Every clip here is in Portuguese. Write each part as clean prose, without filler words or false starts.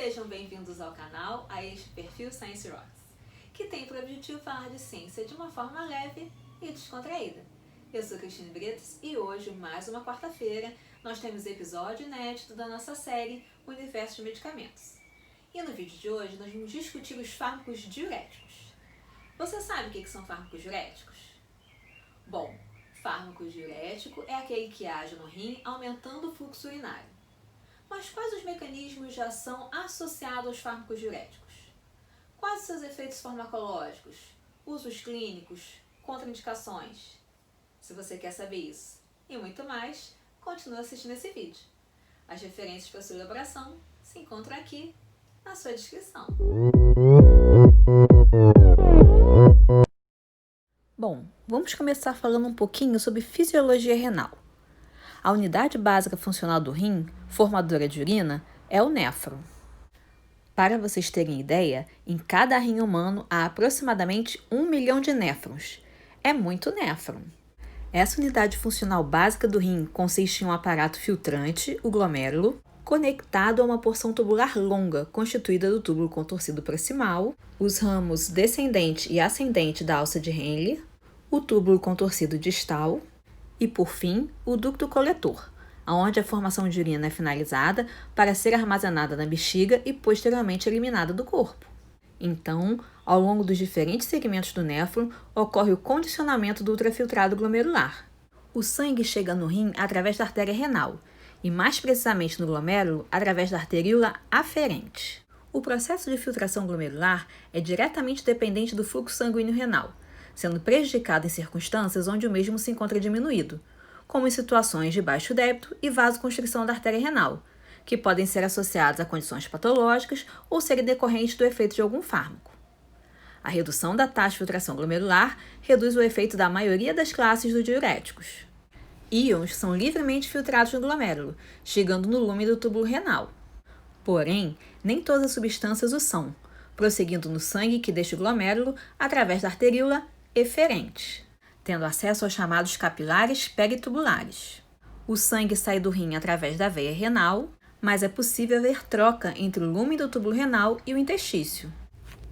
Sejam bem-vindos ao canal, a este perfil Science Rocks, que tem por objetivo falar de ciência de uma forma leve e descontraída. Eu sou Cristine Bretos e hoje, mais uma quarta-feira, nós temos episódio inédito da nossa série Universo de Medicamentos. E no vídeo de hoje nós vamos discutir os fármacos diuréticos. Você sabe o que são fármacos diuréticos? Bom, fármaco diurético é aquele que age no rim aumentando o fluxo urinário. Mas quais os mecanismos de ação associados aos fármacos diuréticos? Quais os seus efeitos farmacológicos, usos clínicos, contraindicações? Se você quer saber isso e muito mais, continue assistindo esse vídeo. As referências para sua elaboração se encontram aqui na sua descrição. Bom, vamos começar falando um pouquinho sobre fisiologia renal. A unidade básica funcional do rim, formadora de urina, é o néfron. Para vocês terem ideia, em cada rim humano há aproximadamente 1 milhão de néfrons. É muito néfron. Essa unidade funcional básica do rim consiste em um aparato filtrante, o glomérulo, conectado a uma porção tubular longa, constituída do túbulo contorcido proximal, os ramos descendente e ascendente da alça de Henle, o túbulo contorcido distal e, por fim, o ducto coletor, onde a formação de urina é finalizada para ser armazenada na bexiga e posteriormente eliminada do corpo. Então, ao longo dos diferentes segmentos do néfron, ocorre o condicionamento do ultrafiltrado glomerular. O sangue chega no rim através da artéria renal, e mais precisamente no glomérulo, através da arteríola aferente. O processo de filtração glomerular é diretamente dependente do fluxo sanguíneo renal, sendo prejudicado em circunstâncias onde o mesmo se encontra diminuído, como em situações de baixo débito e vasoconstrição da artéria renal, que podem ser associadas a condições patológicas ou serem decorrentes do efeito de algum fármaco. A redução da taxa de filtração glomerular reduz o efeito da maioria das classes de diuréticos. Íons são livremente filtrados no glomérulo, chegando no lume do túbulo renal. Porém, nem todas as substâncias o são, prosseguindo no sangue que deixa o glomérulo através da arteríola eferente, tendo acesso aos chamados capilares peritubulares. O sangue sai do rim através da veia renal, mas é possível haver troca entre o lume do túbulo renal e o interstício.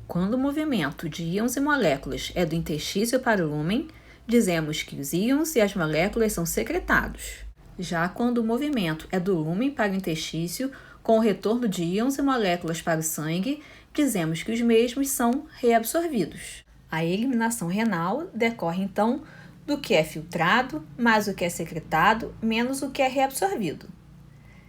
Quando o movimento de íons e moléculas é do interstício para o lumen, dizemos que os íons e as moléculas são secretados. Já quando o movimento é do lumen para o interstício, com o retorno de íons e moléculas para o sangue, dizemos que os mesmos são reabsorvidos. A eliminação renal decorre, então, do que é filtrado, mais o que é secretado, menos o que é reabsorvido.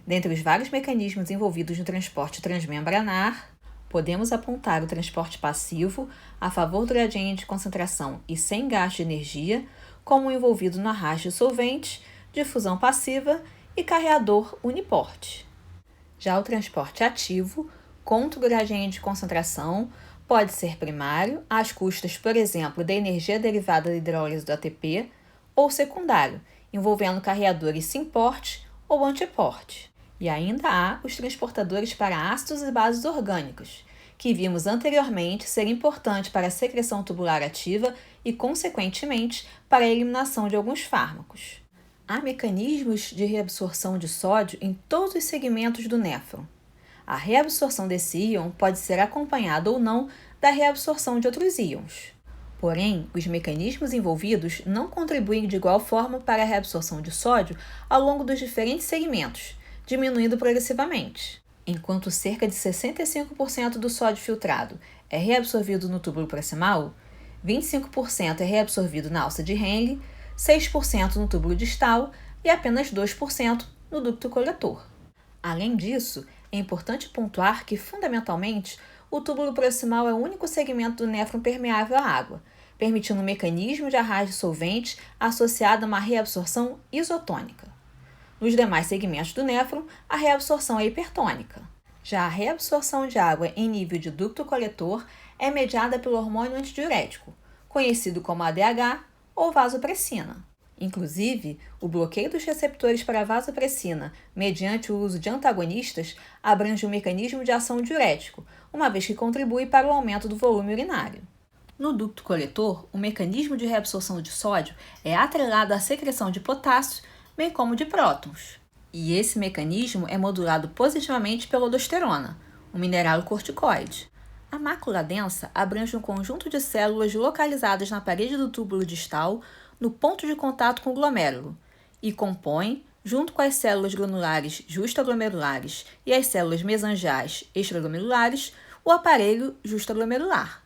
Dentre os vários mecanismos envolvidos no transporte transmembranar, podemos apontar o transporte passivo a favor do gradiente de concentração e sem gasto de energia, como envolvido no arrasto de solventes, difusão passiva e carreador uniporte. Já o transporte ativo, contra o gradiente de concentração, pode ser primário, às custas, por exemplo, da energia derivada da hidrólise do ATP, ou secundário, envolvendo carreadores sim-porte ou antiporte. E ainda há os transportadores para ácidos e bases orgânicos, que vimos anteriormente ser importantes para a secreção tubular ativa e, consequentemente, para a eliminação de alguns fármacos. Há mecanismos de reabsorção de sódio em todos os segmentos do néfron. A reabsorção desse íon pode ser acompanhada ou não da reabsorção de outros íons. Porém, os mecanismos envolvidos não contribuem de igual forma para a reabsorção de sódio ao longo dos diferentes segmentos, diminuindo progressivamente. Enquanto cerca de 65% do sódio filtrado é reabsorvido no túbulo proximal, 25% é reabsorvido na alça de Henle, 6% no túbulo distal e apenas 2% no ducto coletor. Além disso, é importante pontuar que, fundamentalmente, o túbulo proximal é o único segmento do néfron permeável à água, permitindo um mecanismo de arrasto de solvente associado a uma reabsorção isotônica. Nos demais segmentos do néfron, a reabsorção é hipertônica. Já a reabsorção de água em nível de ducto coletor é mediada pelo hormônio antidiurético, conhecido como ADH ou vasopressina. Inclusive, o bloqueio dos receptores para a vasopressina, mediante o uso de antagonistas, abrange um mecanismo de ação diurético, uma vez que contribui para o aumento do volume urinário. No ducto coletor, o mecanismo de reabsorção de sódio é atrelado à secreção de potássio, bem como de prótons. E esse mecanismo é modulado positivamente pela aldosterona, o mineral corticoide. A mácula densa abrange um conjunto de células localizadas na parede do túbulo distal, no ponto de contato com o glomérulo, e compõe, junto com as células granulares justaglomerulares e as células mesangiais extraglomerulares, o aparelho justaglomerular.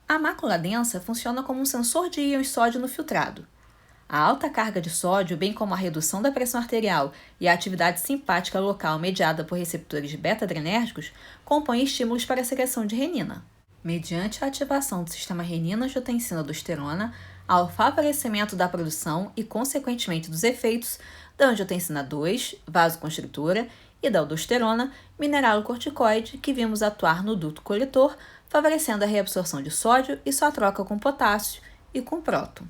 A mácula densa funciona como um sensor de íons sódio no filtrado. A alta carga de sódio, bem como a redução da pressão arterial e a atividade simpática local mediada por receptores beta-adrenérgicos, compõem estímulos para a secreção de renina. Mediante a ativação do sistema renina-angiotensina-aldosterona, ao favorecimento da produção e, consequentemente, dos efeitos da angiotensina 2, vasoconstritora, e da aldosterona, mineralocorticoide, que vimos atuar no duto coletor, favorecendo a reabsorção de sódio e sua troca com potássio e com próton.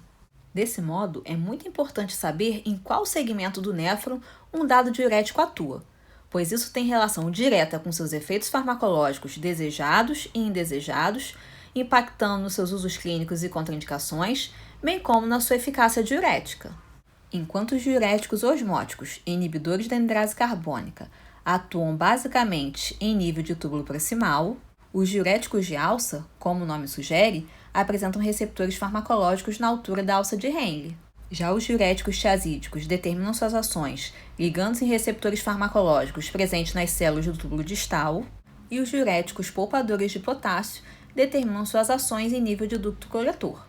Desse modo, é muito importante saber em qual segmento do néfron um dado diurético atua, pois isso tem relação direta com seus efeitos farmacológicos desejados e indesejados, impactando nos seus usos clínicos e contraindicações, bem como na sua eficácia diurética. Enquanto os diuréticos osmóticos e inibidores da anidrase carbônica atuam basicamente em nível de túbulo proximal, os diuréticos de alça, como o nome sugere, apresentam receptores farmacológicos na altura da alça de Henle. Já os diuréticos tiazídicos determinam suas ações ligando-se em receptores farmacológicos presentes nas células do túbulo distal, e os diuréticos poupadores de potássio determinam suas ações em nível de ducto coletor.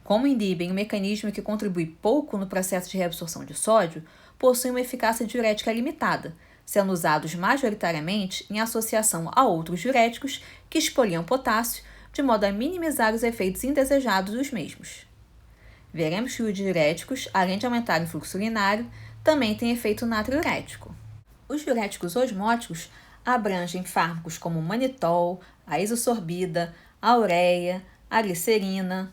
Como inibem um mecanismo que contribui pouco no processo de reabsorção de sódio, possuem uma eficácia diurética limitada, sendo usados majoritariamente em associação a outros diuréticos que expoliam potássio, de modo a minimizar os efeitos indesejados dos mesmos. Veremos que os diuréticos, além de aumentarem o fluxo urinário, também têm efeito natriurético. Os diuréticos osmóticos abrangem fármacos como o manitol, a isosorbida, a ureia, a glicerina.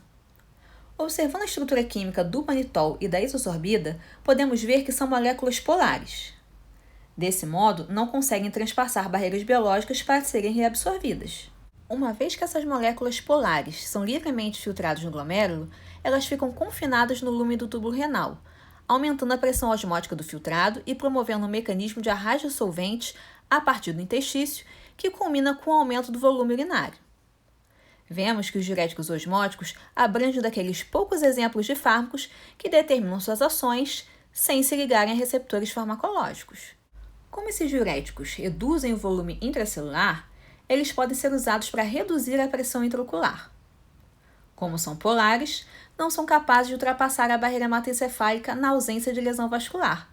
Observando a estrutura química do manitol e da isosorbida, podemos ver que são moléculas polares. Desse modo, não conseguem transpassar barreiras biológicas para serem reabsorvidas. Uma vez que essas moléculas polares são livremente filtradas no glomérulo, elas ficam confinadas no lume do túbulo renal, aumentando a pressão osmótica do filtrado e promovendo um mecanismo de arrasto de solventes a partir do interstício, que culmina com o aumento do volume urinário. Vemos que os diuréticos osmóticos abrangem daqueles poucos exemplos de fármacos que determinam suas ações sem se ligarem a receptores farmacológicos. Como esses diuréticos reduzem o volume intracelular, eles podem ser usados para reduzir a pressão intraocular. Como são polares, não são capazes de ultrapassar a barreira hematoencefálica na ausência de lesão vascular,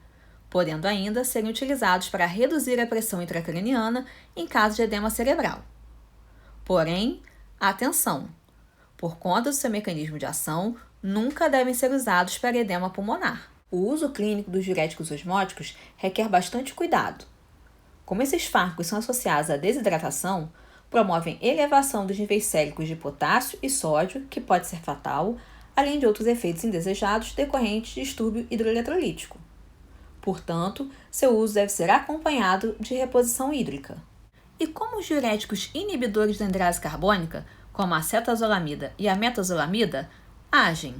podendo ainda serem utilizados para reduzir a pressão intracraniana em caso de edema cerebral. Porém, atenção! Por conta do seu mecanismo de ação, nunca devem ser usados para edema pulmonar. O uso clínico dos diuréticos osmóticos requer bastante cuidado. Como esses fármacos são associados à desidratação, promovem elevação dos níveis séricos de potássio e sódio, que pode ser fatal, além de outros efeitos indesejados decorrentes de distúrbio hidroeletrolítico. Portanto, seu uso deve ser acompanhado de reposição hídrica. E como os diuréticos inibidores da anidrase carbônica, como a acetazolamida e a metazolamida, agem?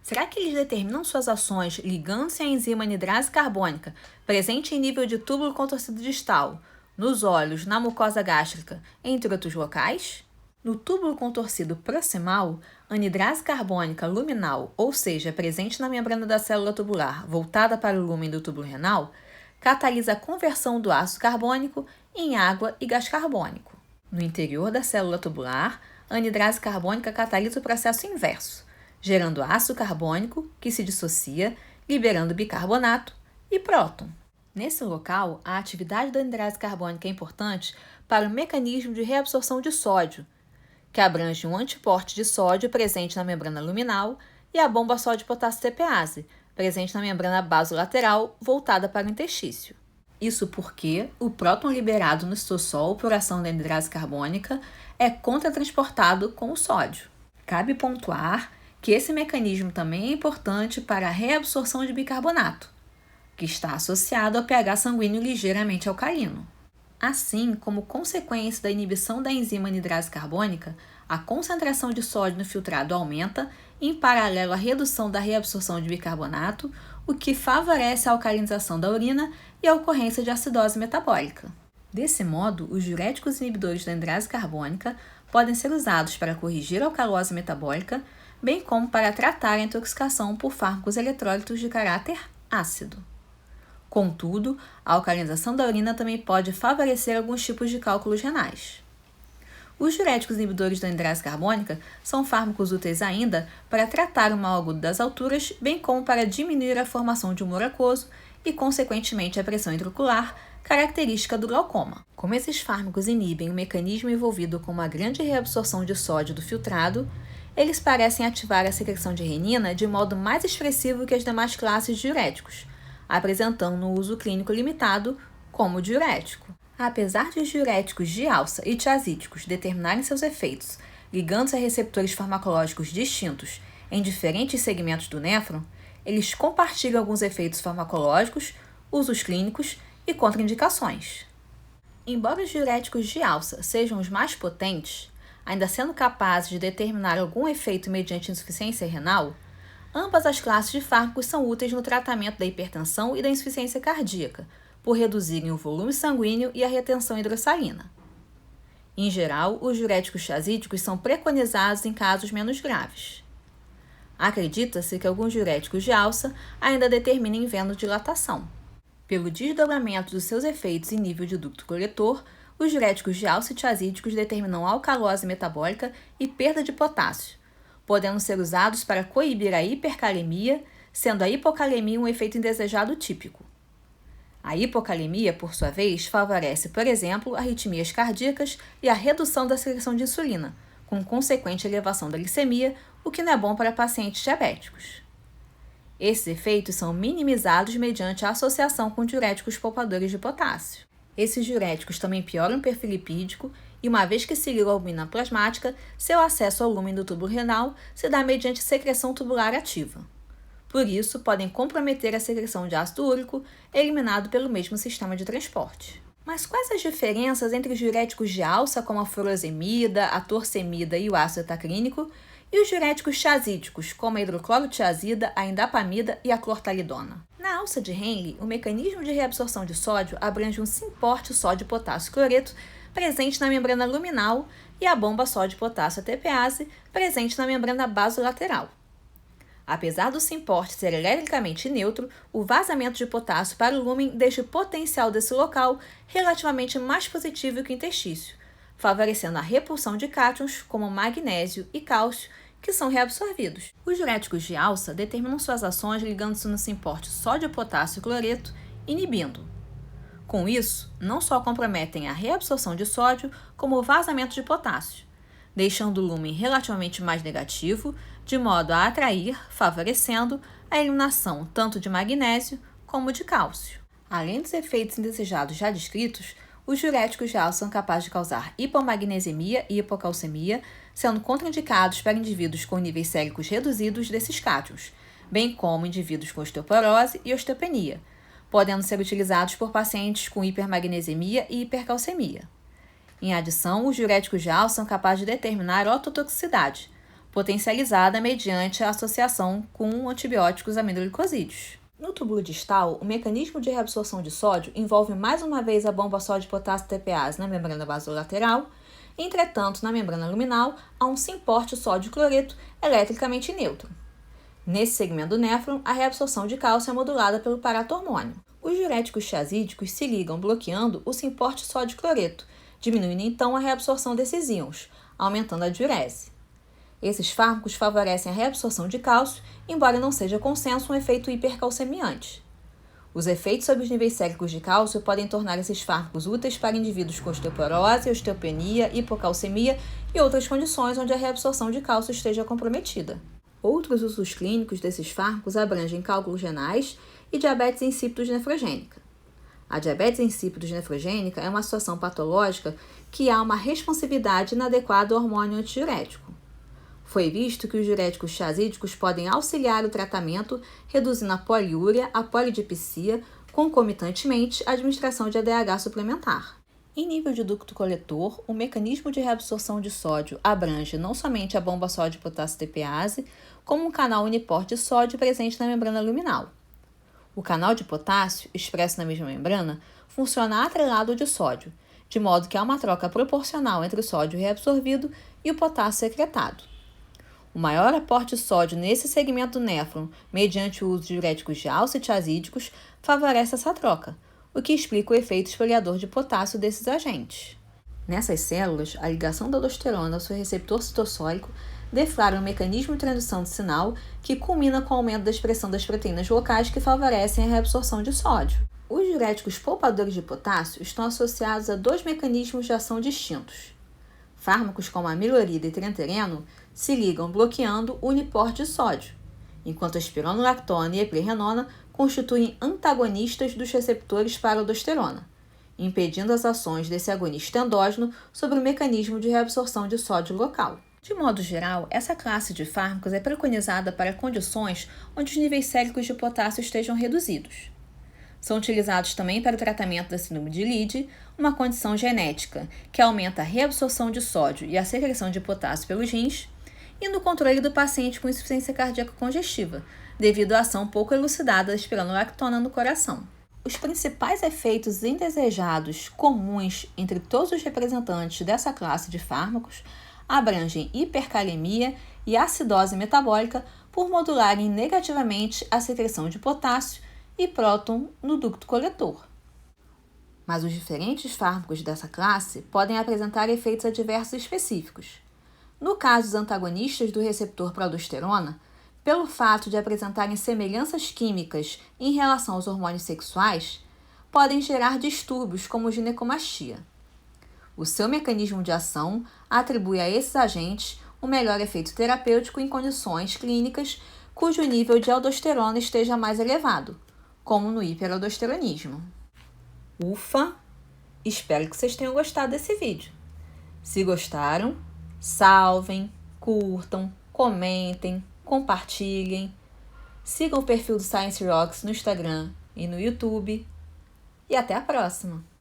Será que eles determinam suas ações ligando-se à enzima anidrase carbônica, presente em nível de túbulo contorcido distal, nos olhos, na mucosa gástrica, entre outros locais? No túbulo contorcido proximal, a anidrase carbônica luminal, ou seja, presente na membrana da célula tubular voltada para o lúmen do túbulo renal, catalisa a conversão do ácido carbônico em água e gás carbônico. No interior da célula tubular, a anidrase carbônica catalisa o processo inverso, gerando ácido carbônico, que se dissocia, liberando bicarbonato e próton. Nesse local, a atividade da anidrase carbônica é importante para o mecanismo de reabsorção de sódio, que abrange um antiporte de sódio presente na membrana luminal e a bomba sódio-potássio TPase, presente na membrana basolateral voltada para o interstício. Isso porque o próton liberado no citosol por ação da anidrase carbônica é contratransportado com o sódio. Cabe pontuar que esse mecanismo também é importante para a reabsorção de bicarbonato, que está associado ao pH sanguíneo ligeiramente alcalino. Assim, como consequência da inibição da enzima anidrase carbônica, a concentração de sódio no filtrado aumenta, em paralelo à redução da reabsorção de bicarbonato, o que favorece a alcalinização da urina e a ocorrência de acidose metabólica. Desse modo, os diuréticos inibidores da andrase carbônica podem ser usados para corrigir a alcalose metabólica, bem como para tratar a intoxicação por fármacos eletrólitos de caráter ácido. Contudo, a alcalinização da urina também pode favorecer alguns tipos de cálculos renais. Os diuréticos inibidores da andrase carbônica são fármacos úteis ainda para tratar o mal agudo das alturas, bem como para diminuir a formação de humor aquoso e, consequentemente, a pressão intraocular, característica do glaucoma. Como esses fármacos inibem o mecanismo envolvido com uma grande reabsorção de sódio do filtrado, eles parecem ativar a secreção de renina de modo mais expressivo que as demais classes de diuréticos, apresentando um uso clínico limitado como diurético. Apesar de os diuréticos de alça e tiazídicos determinarem seus efeitos ligando-se a receptores farmacológicos distintos em diferentes segmentos do néfron, eles compartilham alguns efeitos farmacológicos, usos clínicos e contraindicações. Embora os diuréticos de alça sejam os mais potentes, ainda sendo capazes de determinar algum efeito mediante insuficiência renal, ambas as classes de fármacos são úteis no tratamento da hipertensão e da insuficiência cardíaca, por reduzirem o volume sanguíneo e a retenção hidrossalina. Em geral, os diuréticos tiazídicos são preconizados em casos menos graves. Acredita-se que alguns diuréticos de alça ainda determinem venodilatação. Pelo desdobramento dos seus efeitos em nível de ducto coletor, os diuréticos de alça e tiazídicos determinam alcalose metabólica e perda de potássio, podendo ser usados para coibir a hipercalemia, sendo a hipocalemia um efeito indesejado típico. A hipocalemia, por sua vez, favorece, por exemplo, arritmias cardíacas e a redução da secreção de insulina, com consequente elevação da glicemia, o que não é bom para pacientes diabéticos. Esses efeitos são minimizados mediante a associação com diuréticos poupadores de potássio. Esses diuréticos também pioram o perfil lipídico e, uma vez que se liga à albumina plasmática, seu acesso ao lúmen do tubo renal se dá mediante secreção tubular ativa. Por isso, podem comprometer a secreção de ácido úrico, eliminado pelo mesmo sistema de transporte. Mas quais as diferenças entre os diuréticos de alça, como a furosemida, a torcemida e o ácido etaclínico, e os diuréticos tiazídicos, como a hidroclorotiazida, a indapamida e a clortalidona? Na alça de Henle, o mecanismo de reabsorção de sódio abrange um simporte sódio-potássio cloreto presente na membrana luminal e a bomba sódio-potássio ATPase presente na membrana basolateral. Apesar do simporte ser eletricamente neutro, o vazamento de potássio para o lúmen deixa o potencial desse local relativamente mais positivo que o interstício, favorecendo a repulsão de cátions como magnésio e cálcio, que são reabsorvidos. Os diuréticos de alça determinam suas ações ligando-se no simporte sódio-potássio cloreto, inibindo. Com isso, não só comprometem a reabsorção de sódio, como o vazamento de potássio, deixando o lúmen relativamente mais negativo, de modo a atrair, favorecendo a eliminação tanto de magnésio como de cálcio. Além dos efeitos indesejados já descritos, os diuréticos de alça são capazes de causar hipomagnesemia e hipocalcemia, sendo contraindicados para indivíduos com níveis séricos reduzidos desses cátions, bem como indivíduos com osteoporose e osteopenia, podendo ser utilizados por pacientes com hipermagnesemia e hipercalcemia. Em adição, os diuréticos de alça são capazes de determinar ototoxicidade, potencializada mediante a associação com antibióticos aminoglicosídeos. No túbulo distal, o mecanismo de reabsorção de sódio envolve mais uma vez a bomba sódio-potássio ATPase na membrana basolateral. Entretanto, na membrana luminal, há um simporte sódio-cloreto eletricamente neutro. Nesse segmento do néfron, a reabsorção de cálcio é modulada pelo paratormônio. Os diuréticos tiazídicos se ligam bloqueando o simporte sódio-cloreto, diminuindo então a reabsorção desses íons, aumentando a diurese. Esses fármacos favorecem a reabsorção de cálcio, embora não seja consenso um efeito hipercalcemiante. Os efeitos sobre os níveis séricos de cálcio podem tornar esses fármacos úteis para indivíduos com osteoporose, osteopenia, hipocalcemia e outras condições onde a reabsorção de cálcio esteja comprometida. Outros usos clínicos desses fármacos abrangem cálculos renais e diabetes insípidos nefrogênica. A diabetes insípidos nefrogênica é uma situação patológica que há uma responsividade inadequada ao hormônio antidiurético. Foi visto que os diuréticos tiazídicos podem auxiliar o tratamento, reduzindo a poliúria, a polidipsia, concomitantemente a administração de ADH suplementar. Em nível de ducto coletor, o mecanismo de reabsorção de sódio abrange não somente a bomba sódio-potássio ATPase, como um canal uniporte de sódio presente na membrana luminal. O canal de potássio, expresso na mesma membrana, funciona atrelado ao de sódio, de modo que há uma troca proporcional entre o sódio reabsorvido e o potássio secretado. O maior aporte de sódio nesse segmento do néfron, mediante o uso de diuréticos diálcido-tiazídicos, favorece essa troca, o que explica o efeito esfoliador de potássio desses agentes. Nessas células, a ligação da aldosterona ao seu receptor citossólico deflagra um mecanismo de transdução de sinal que culmina com o aumento da expressão das proteínas locais que favorecem a reabsorção de sódio. Os diuréticos poupadores de potássio estão associados a dois mecanismos de ação distintos. Fármacos como a amilorida e trentereno se ligam bloqueando o uniporte de sódio, enquanto a espironolactona e a eplerenona constituem antagonistas dos receptores para a aldosterona, impedindo as ações desse agonista endógeno sobre o mecanismo de reabsorção de sódio local. De modo geral, essa classe de fármacos é preconizada para condições onde os níveis séricos de potássio estejam reduzidos. São utilizados também para o tratamento da síndrome de Leigh, uma condição genética que aumenta a reabsorção de sódio e a secreção de potássio pelos rins, e no controle do paciente com insuficiência cardíaca congestiva, devido à ação pouco elucidada da espironolactona no coração. Os principais efeitos indesejados comuns entre todos os representantes dessa classe de fármacos abrangem hipercalemia e acidose metabólica por modularem negativamente a secreção de potássio e próton no ducto coletor. Mas os diferentes fármacos dessa classe podem apresentar efeitos adversos específicos. No caso dos antagonistas do receptor para a aldosterona, pelo fato de apresentarem semelhanças químicas em relação aos hormônios sexuais, podem gerar distúrbios como ginecomastia. O seu mecanismo de ação atribui a esses agentes um melhor efeito terapêutico em condições clínicas cujo nível de aldosterona esteja mais elevado, como no hiperaldosteronismo. Ufa! Espero que vocês tenham gostado desse vídeo. Se gostaram, salvem, curtam, comentem, compartilhem, sigam o perfil do Science Rocks no Instagram e no YouTube. E até a próxima!